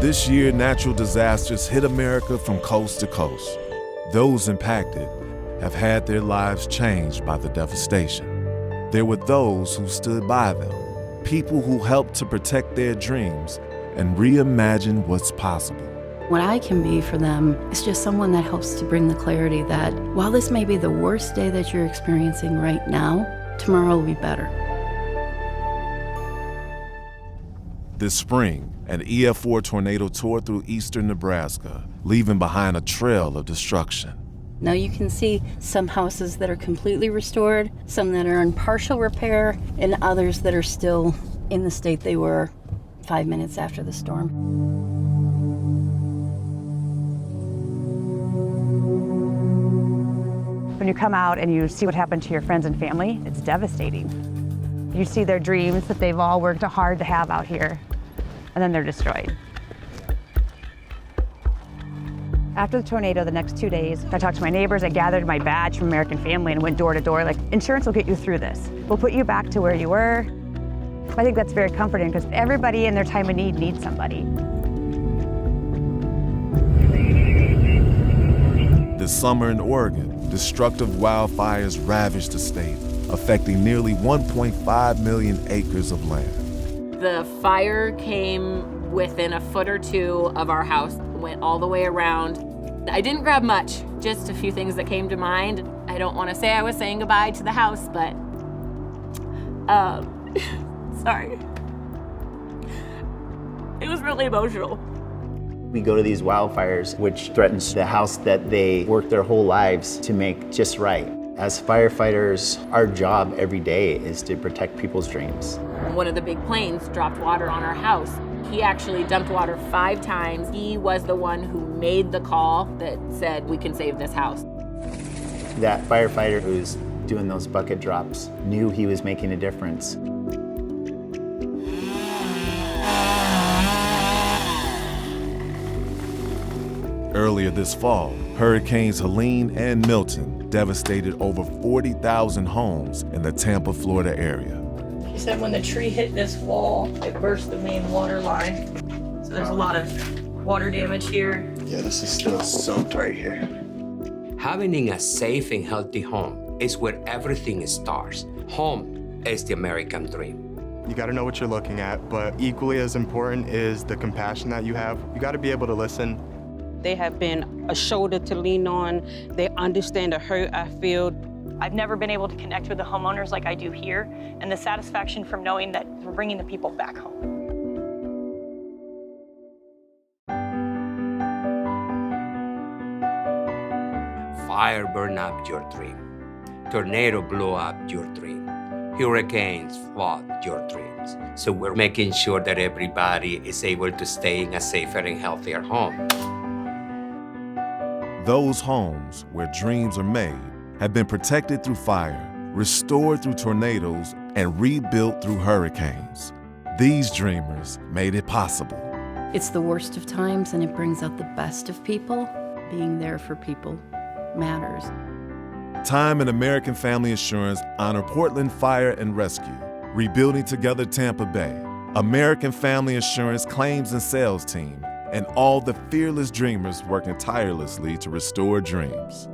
This year, natural disasters hit America from coast to coast. Those impacted have had their lives changed by the devastation. There were those who stood by them, people who helped to protect their dreams and reimagine what's possible. What I can be for them is just someone that helps to bring the clarity that while this may be the worst day that you're experiencing right now, tomorrow will be better. This spring, an EF4 tornado tore through eastern Nebraska, leaving behind a trail of destruction. Now you can see some houses that are completely restored, some that are in partial repair, and others that are still in the state they were 5 minutes after the storm. When you come out and you see what happened to your friends and family, it's devastating. You see their dreams that they've all worked hard to have out here, and then they're destroyed. After the tornado, the next 2 days, I talked to my neighbors, I gathered my badge from American Family and went door to door, like, insurance will get you through this. We'll put you back to where you were. I think that's very comforting because everybody in their time of need needs somebody. This summer in Oregon, destructive wildfires ravaged the state, affecting nearly 1.5 million acres of land. The fire came within a foot or two of our house, went all the way around. I didn't grab much, just a few things that came to mind. I don't want to say I was saying goodbye to the house, but sorry. It was really emotional. We go to these wildfires, which threatens the house that they worked their whole lives to make just right. As firefighters, our job every day is to protect people's dreams. One of the big planes dropped water on our house. He actually dumped water 5 times. He was the one who made the call that said, we can save this house. That firefighter who's doing those bucket drops knew he was making a difference. Earlier this fall, Hurricanes Helene and Milton devastated over 40,000 homes in the Tampa, Florida area. He said when the tree hit this wall, it burst the main water line. So there's a lot of water damage here. Yeah, this is still soaked right here. Having a safe and healthy home is where everything starts. Home is the American dream. You gotta know what you're looking at, but equally as important is the compassion that you have. You gotta be able to listen. They have been a shoulder to lean on. They understand the hurt I feel. I've never been able to connect with the homeowners like I do here, and the satisfaction from knowing that we're bringing the people back home. Fire burned up your dream. Tornado blew up your dream. Hurricanes flood your dreams. So we're making sure that everybody is able to stay in a safer and healthier home. Those homes where dreams are made have been protected through fire, restored through tornadoes, and rebuilt through hurricanes. These dreamers made it possible. It's the worst of times and it brings out the best of people. Being there for people matters. Time and American Family Insurance honor Portland Fire and Rescue, Rebuilding Together Tampa Bay, American Family Insurance Claims and Sales Team, and all the fearless dreamers working tirelessly to restore dreams.